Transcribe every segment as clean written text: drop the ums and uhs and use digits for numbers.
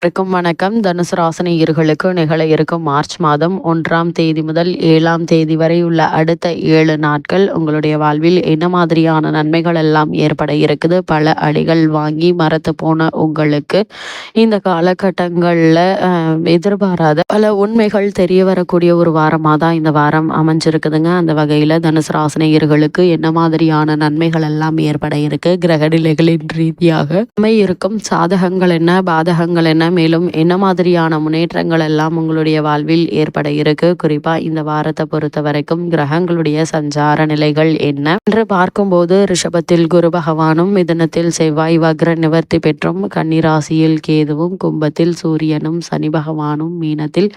அனைவருக்கும் வணக்கம். தனுசு ராசினியர்களுக்கு நிகழ இருக்கும் மார்ச் மாதம் 1ஆம் தேதி முதல் 7ஆம் தேதி வரை உள்ள அடுத்த 7 நாட்கள் உங்களுடைய வாழ்வில் என்ன மாதிரியான நன்மைகள் எல்லாம் ஏற்பட இருக்குது. பல அடிகள் வாங்கி மரத்து போன உங்களுக்கு இந்த காலகட்டங்களில் எதிர்பாராத பல உண்மைகள் தெரிய வரக்கூடிய ஒரு வாரமாக தான் இந்த வாரம் அமைஞ்சிருக்குதுங்க. அந்த வகையில் தனுசு ராசினியர்களுக்கு என்ன மாதிரியான நன்மைகள் எல்லாம் ஏற்பட இருக்கு, கிரக நிலைகளின் ரீதியாக இருக்கும் சாதகங்கள் என்ன, பாதகங்கள் என்ன, மேலும் என்ன மாதிரியான முன்னேற்றங்கள் எல்லாம் உங்களுடைய வாழ்வில் ஏற்பட இருக்கு. குறிப்பா இந்த வாரத்தை பொறுத்த வரைக்கும் கிரகங்களுடைய சஞ்சார நிலைகள் என்ன என்று பார்க்கும்போது, ரிஷபத்தில் குரு பகவானும், மிதுனத்தில் செவ்வாய் வக்ர நிவர்த்தி பெற்றும், கன்னிராசியில் கேதுவும், கும்பத்தில் சூரியனும், சனி பகவானும், மீனத்தில்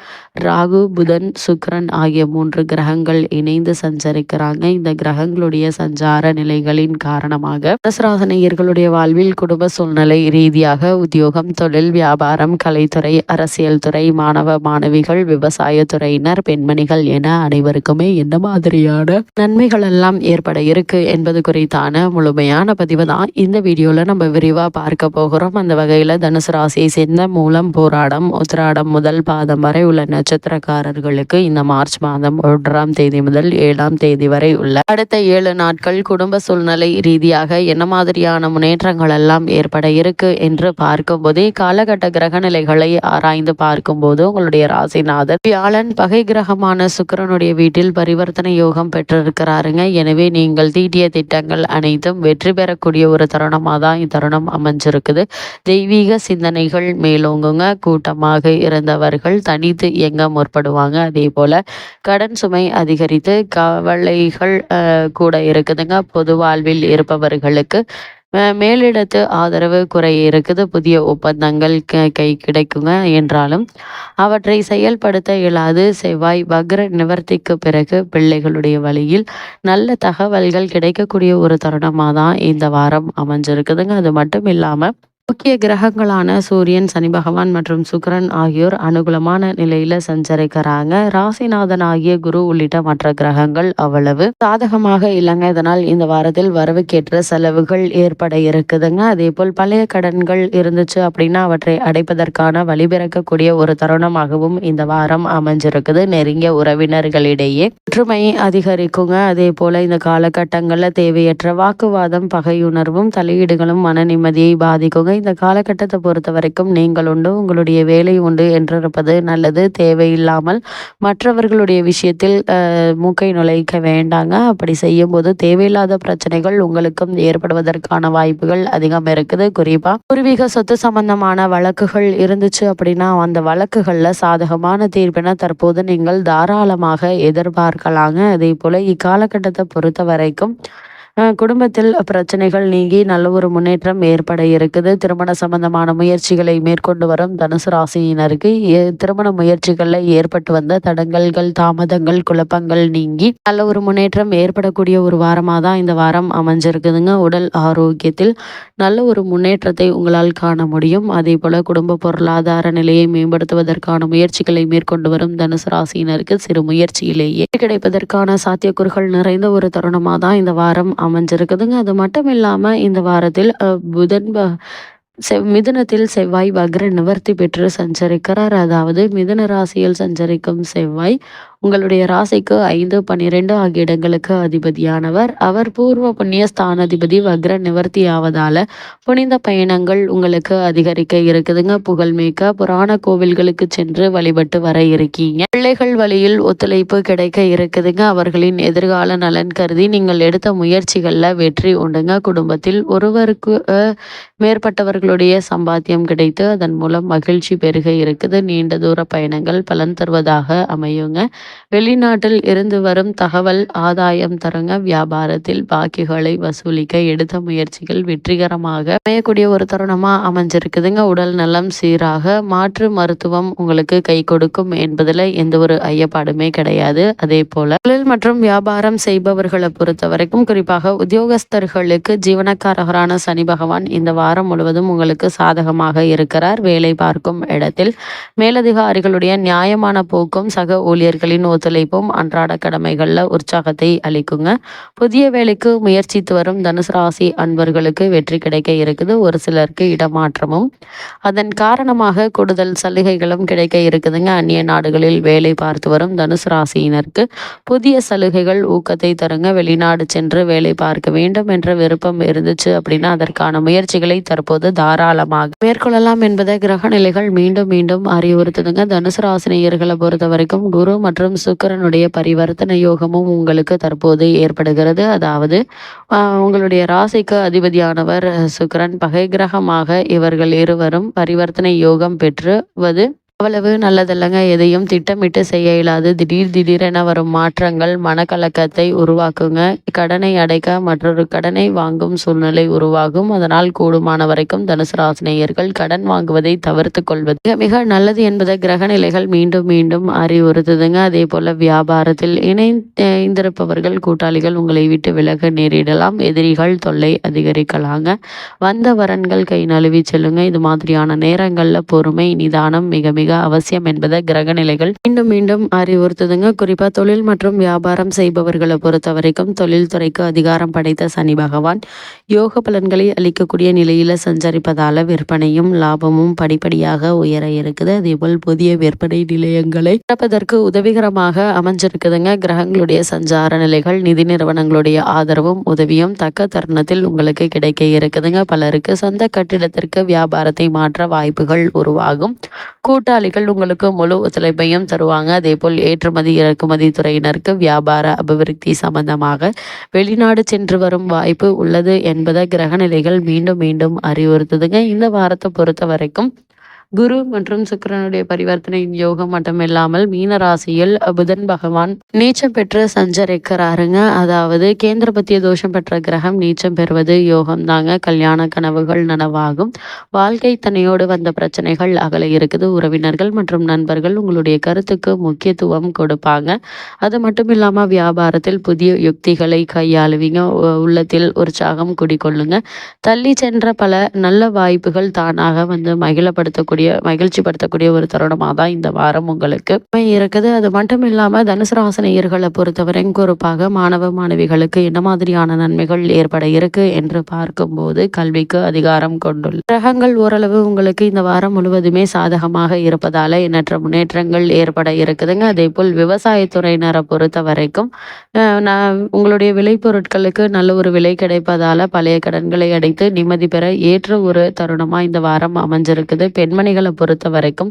ராகு, புதன், சுக்கிரன் ஆகிய 3 கிரகங்கள் இணைந்து சஞ்சரிக்கிறாங்க. இந்த கிரகங்களுடைய சஞ்சார நிலைகளின் காரணமாக தனுசு வாழ்வில் குடும்ப சூழ்நிலை ரீதியாக உத்தியோகம், தொழில், வியாபாரம், கலைத்துறை, அரசியல் துறை, மாணவ மாணவிகள், விவசாய துறையினர், பெண்மணிகள் என அனைவருக்குமே என்ன மாதிரியான நன்மைகள் எல்லாம் ஏற்பட இருக்கு என்பது குறித்தான முழுமையான பதிவு தான் இந்த வீடியோல நம்ம விரிவா பார்க்க போகிறோம். அந்த வகையில தனுசு ராசியை சேர்ந்த மூலம், போராடம், உத்திராடம் முதல் பாதம் வரை உள்ள நட்சத்திரக்காரர்களுக்கு இந்த மார்ச் மாதம் 1ஆம் தேதி முதல் 7ஆம் தேதி வரை உள்ள அடுத்த 7 நாட்கள் குடும்ப சூழ்நிலை ரீதியாக என்ன மாதிரியான முன்னேற்றங்கள் எல்லாம் ஏற்பட இருக்கு என்று பார்க்கும்போதே காலகட்ட கிரக நிலைகளை ஆராய்ந்து பார்க்கும்போது உங்களுடைய ராசிநாதர் வியாழன் பகை கிரகமான சுக்கிரனுடைய வீட்டில் பரிவர்த்தனை யோகம் பெற்றிருக்கிறாருங்க. எனவே நீங்கள் தீட்டிய திட்டங்கள் அனைத்தும் வெற்றி பெறக்கூடிய ஒரு தருணமாக தான் இத்தருணம் அமைஞ்சிருக்குது. தெய்வீக சிந்தனைகள் மேலோங்குங்க. கூட்டமாக இருந்தவர்கள் தனித்து இயங்க முற்படுவாங்க. அதே போல கடன் சுமை அதிகரித்து கவலைகள் கூட இருக்குதுங்க. பொது வாழ்வில் இருப்பவர்களுக்கு மேலிடத்து ஆதரவு குறை இருக்குது. புதிய ஒப்பந்தங்கள் கை கிடைக்குங்க என்றாலும் அவற்றை செயல்படுத்த இயலாது. செவ்வாய் வக்ர நிவர்த்திக்கு பிறகு பிள்ளைகளுடைய வழியில் நல்ல தகவல்கள் கிடைக்கக்கூடிய ஒரு தருணமாக தான் இந்த வாரம் அமைஞ்சிருக்குதுங்க. அது மட்டும் இல்லாமல் முக்கிய கிரகங்களான சூரியன், சனி பகவான் மற்றும் சுக்கிரன் ஆகியோர் அனுகூலமான நிலையில சஞ்சரிக்கிறாங்க. ராசிநாதன் ஆகிய குரு உள்ளிட்ட மற்ற கிரகங்கள் அவ்வளவு சாதகமாக இல்லைங்க. இதனால் இந்த வாரத்தில் வரவுக்கேற்ற செலவுகள் ஏற்பட இருக்குதுங்க. அதே போல் பழைய கடன்கள் இருந்துச்சு அப்படின்னா அவற்றை அடைப்பதற்கான வழிபிறக்கக்கூடிய ஒரு தருணமாகவும் இந்த வாரம் அமைஞ்சிருக்குது. நெருங்கிய உறவினர்களிடையே ஒற்றுமை அதிகரிக்குங்க. அதே போல இந்த காலகட்டங்களில் தேவையற்ற வாக்குவாதம், பகையுணர்வும், தலையீடுகளும் மன நிம்மதியை பாதிக்குங்க. இந்த காலகட்டத்தை பொறுத்த வரைக்கும் நீங்கள் உண்டு, உங்களுடைய வேலை உண்டு என்றிருப்பது நல்லது. தேவையில்லாமல் மற்றவர்களுடைய விஷயத்தில் மூக்கை நுழைக்க வேண்டாங்க. அப்படி செய்யும் போது தேவையில்லாத பிரச்சனைகள் உங்களுக்கும் ஏற்படுவதற்கான வாய்ப்புகள் அதிகம் இருக்குது. குறிப்பா பூர்வீக சொத்து சம்பந்தமான வழக்குகள் இருந்துச்சு அப்படின்னா அந்த வழக்குகள்ல சாதகமான தீர்ப்பினை தற்போது நீங்கள் தாராளமாக எதிர்பார்க்கலாங்க. அதே போல இக்காலகட்டத்தை பொறுத்த வரைக்கும் குடும்பத்தில் பிரச்சனைகள் நீங்கி நல்ல ஒரு முன்னேற்றம் ஏற்பட இருக்குது. திருமண சம்பந்தமான முயற்சிகளை மேற்கொண்டு வரும் தனுசு ராசியினருக்கு திருமண முயற்சிகளில் ஏற்பட்டு வந்த தடங்கல்கள், தாமதங்கள், குழப்பங்கள் நீங்கி நல்ல ஒரு முன்னேற்றம் ஏற்படக்கூடிய ஒரு வாரமாக தான் இந்த வாரம் அமைஞ்சிருக்குதுங்க. உடல் ஆரோக்கியத்தில் நல்ல ஒரு முன்னேற்றத்தை உங்களால் காண முடியும். அதே போல குடும்ப பொருளாதார நிலையை மேம்படுத்துவதற்கான முயற்சிகளை மேற்கொண்டு வரும் தனுசு ராசியினருக்கு சிறு முயற்சியிலேயே கிடைப்பதற்கான சாத்தியக்கூறுகள் நிறைந்த ஒரு தருணமாக தான் இந்த வாரம் அமைஞ்சிருக்குதுங்க. அது மட்டும் இல்லாம இந்த வாரத்தில் புதன் மிதுனத்தில் செவ்வாய் வக்ர நிவர்த்தி பெற்று சஞ்சரிக்கிறார். அதாவது மிதுன ராசியில் சஞ்சரிக்கும் செவ்வாய் உங்களுடைய ராசிக்கு 5, 12 ஆகிய இடங்களுக்கு அதிபதியானவர். அவர் பூர்வ புண்ணிய ஸ்தானாதிபதி வக்ர நிவர்த்தி ஆவதால புனித பயணங்கள் உங்களுக்கு அதிகரிக்க இருக்குதுங்க. புகழ்மிக்க புராண கோவில்களுக்கு சென்று வழிபட்டு வர இருக்கீங்க. பிள்ளைகள் வழியில் ஒத்துழைப்பு கிடைக்க இருக்குதுங்க. அவர்களின் எதிர்கால நலன் கருதி நீங்கள் எடுத்த முயற்சிகள்ல வெற்றி உண்டுங்க. குடும்பத்தில் ஒருவருக்கு மேற்பட்டவர்களுடைய சம்பாத்தியம் கிடைத்து அதன் மூலம் மகிழ்ச்சி பெருக இருக்குது. நீண்ட தூர பயணங்கள் பலன் தருவதாக அமையுங்க. வெளிநாட்டில் இருந்து வரும் தகவல் ஆதாயம் தருங்க. வியாபாரத்தில் பாக்கிகளை வசூலிக்க எடுத்த முயற்சிகள் வெற்றிகரமாக அமையக்கூடிய ஒரு தருணமா அமைஞ்சிருக்குதுங்க. உடல் நலம் சீராக, மாற்று மருத்துவம் உங்களுக்கு கை கொடுக்கும் என்பதுல எந்த ஒரு ஐயப்பாடுமே கிடையாது. அதே போல தொழில் மற்றும் வியாபாரம் செய்பவர்களை பொறுத்த வரைக்கும் குறிப்பாக உத்தியோகஸ்தர்களுக்கு ஜீவனக்காரகரான சனி பகவான் இந்த வாரம் முழுவதும் உங்களுக்கு சாதகமாக இருக்கிறார். வேலை பார்க்கும் இடத்தில் மேலதிகாரிகளுடைய நியாயமான போக்கும், சக ஊழியர்களின் நண்பர்களின் ஒத்துழைப்பும் அன்றாட கடமைகளில் உற்சாகத்தை அளிக்குங்க. புதிய வேலைக்கு முயற்சித்து வரும் தனுசு ராசி அன்பர்களுக்கு வெற்றி கிடைக்க இருக்குது. ஒரு சிலருக்கு இடமாற்றமும் அதன் காரணமாக கூடுதல் சலுகைகளும் கிடைக்க இருக்குதுங்க. அந்நிய நாடுகளில் வேலை பார்த்து வரும் தனுசு ராசியினருக்கு புதிய சலுகைகள் ஊக்கத்தை தருங்க. வெளிநாடு சென்று வேலை பார்க்க வேண்டும் என்ற விருப்பம் இருந்துச்சு அப்படின்னா அதற்கான முயற்சிகளை தற்போது தாராளமாக மேற்கொள்ளலாம் என்பதை கிரக நிலைகள் மீண்டும் மீண்டும் அறிவுறுத்துதுங்க. தனுசு ராசினியர்களை பொறுத்த வரைக்கும் குரு மற்றும் சுக்கிரனுடைய பரிவர்த்தனை யோகமும் உங்களுக்கு தற்போது ஏற்படுகிறது. அதாவது உங்களுடைய ராசிக்கு அதிபதியானவர் சுக்கிரன் பகை கிரகமாக இவர்கள் இருவரும் பரிவர்த்தனை யோகம் பெற்றுவது அவ்வளவு நல்லதல்லங்க. எதையும் திட்டமிட்டு செய்ய இயலாது. திடீரென வரும் மாற்றங்கள் மனக்கலக்கத்தை உருவாக்குங்க. கடனை அடைக்க மற்றொரு கடனை வாங்கும் சூழ்நிலை உருவாகும். அதனால் கூடுமான வரைக்கும் தனுசு ராசினியர்கள் கடன் வாங்குவதை தவிர்த்து கொள்வது மிக மிக நல்லது என்பதை கிரக நிலைகள் மீண்டும் மீண்டும் அறிவுறுத்துதுங்க. அதே போல வியாபாரத்தில் இணைந்திருப்பவர்கள் கூட்டாளிகள் உங்களை விட்டு விலக நேரிடலாம். எதிரிகள் தொல்லை அதிகரிக்கலாங்க. வந்த வரன்கள் கை நழுவி செல்லுங்க. இது மாதிரியான நேரங்கள்ல பொறுமை நிதானம் மிக மிக அவசியம் என்பதை கிரக நிலைகள் மீண்டும் மீண்டும் அறிவுறுத்துதுங்க. குறிப்பா தொழில் மற்றும் வியாபாரம் செய்பவர்களை பொறுத்த வரைக்கும் தொழில்துறைக்கு அதிகாரம் படைத்த சனி பகவான் யோக பலன்களை அளிக்கக்கூடிய நிலையில சஞ்சரிப்பதால விற்பனையும் லாபமும் படிப்படியாக உயர இருக்குது. அதேபோல் புதிய விற்பனை நிலையங்களை திறப்பதற்கு உதவிகரமாக அமைஞ்சிருக்குதுங்க. கிரகங்களுடைய சஞ்சார நிலைகள் நிதி நிறுவனங்களுடைய ஆதரவும் உதவியும் தக்க தருணத்தில் உங்களுக்கு கிடைக்க இருக்குதுங்க. பலருக்கு சொந்த கட்டிடத்திற்கு வியாபாரத்தை மாற்ற வாய்ப்புகள் உருவாகும். கூட்டாளிகள் உங்களுக்கு முழு ஒத்துழைப்பையும் தருவாங்க. அதே போல் ஏற்றுமதி இறக்குமதி துறையினருக்கு வியாபார அபிவிருத்தி சம்பந்தமாக வெளிநாடு சென்று வரும் வாய்ப்பு உள்ளது என்பதை கிரக நிலைகள் மீண்டும் மீண்டும் அறிவுறுத்துதுங்க. இந்த வாரத்தை பொறுத்த வரைக்கும் குரு மற்றும் சுக்கிரனுடைய பரிவர்த்தனையின் யோகம் மட்டும் இல்லாமல் மீன ராசியில் புதன் பகவான் நீச்சம் பெற்று சஞ்சரிக்கிறாருங்க. அதாவது கேந்திரபத்திய தோஷம் பெற்ற கிரகம் நீச்சம் பெறுவது யோகம் தாங்க. கல்யாண கனவுகள் நனவாகும். வாழ்க்கை தன்னையோடு வந்த பிரச்சனைகள் அகல இருக்குது. உறவினர்கள் மற்றும் நண்பர்கள் உங்களுடைய கருத்துக்கு முக்கியத்துவம் கொடுப்பாங்க. அது மட்டும் இல்லாமல் வியாபாரத்தில் புதிய யுக்திகளை கையாளுவீங்க. உள்ளத்தில் உற்சாகம் குடிக்கொள்ளுங்க. தள்ளி சென்ற பல நல்ல வாய்ப்புகள் தானாக வந்து மகிழ்ச்சி படுத்தக்கூடிய ஒரு தருணமாக தான் இந்த வாரம் உங்களுக்கு இருக்குது. அது மட்டும் இல்லாமல் தனுசு ராசினியர்களை பொறுத்தவரை குறிப்பாக மாணவ மாணவிகளுக்கு என்ன மாதிரியான நன்மைகள் ஏற்பட இருக்கு என்று பார்க்கும்போது கல்விக்கு அதிகாரம் கொண்டுள்ள கிரகங்கள் ஓரளவு உங்களுக்கு இந்த வாரம் முழுவதுமே சாதகமாக இருப்பதால எண்ணற்ற முன்னேற்றங்கள் ஏற்பட இருக்குதுங்க. அதே போல் விவசாயத்துறையினரை பொறுத்த வரைக்கும் உங்களுடைய விளைபொருட்களுக்கு நல்ல ஒரு விலை கிடைப்பதால பழைய கடன்களை அடைத்து நிம்மதி பெற ஏற்ற ஒரு தருணமா இந்த வாரம் அமைஞ்சிருக்குது. பெண்மணிகளை பொறுத்த வரைக்கும்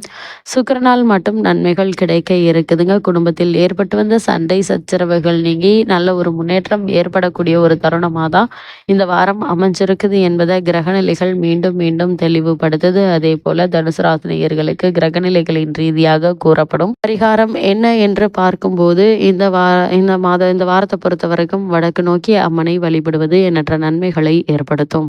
சுக்கிரனால் மட்டும் நன்மைகள் கிடைக்க இருக்குதுங்க. குடும்பத்தில் ஏற்பட்டு வந்த சண்டை சச்சரவுகள் நீங்கி நல்ல ஒரு முன்னேற்றம் ஏற்படக்கூடிய ஒரு தருணமாக தான் இந்த வாரம் அமைஞ்சிருக்குது என்பதை கிரகநிலைகள் மீண்டும் மீண்டும் தெளிவுபடுத்துது. அதே போல தனுசு ராசினியர்களுக்கு கிரகநிலைகளின் ரீதியாக கூறப்படும் பரிகாரம் என்ன என்று பார்க்கும்போது இந்த வாரத்தை பொறுத்த வரைக்கும் வடக்கு நோக்கி அம்மனை வழிபடுவது எண்ணற்ற நன்மைகளை ஏற்படுத்தும்.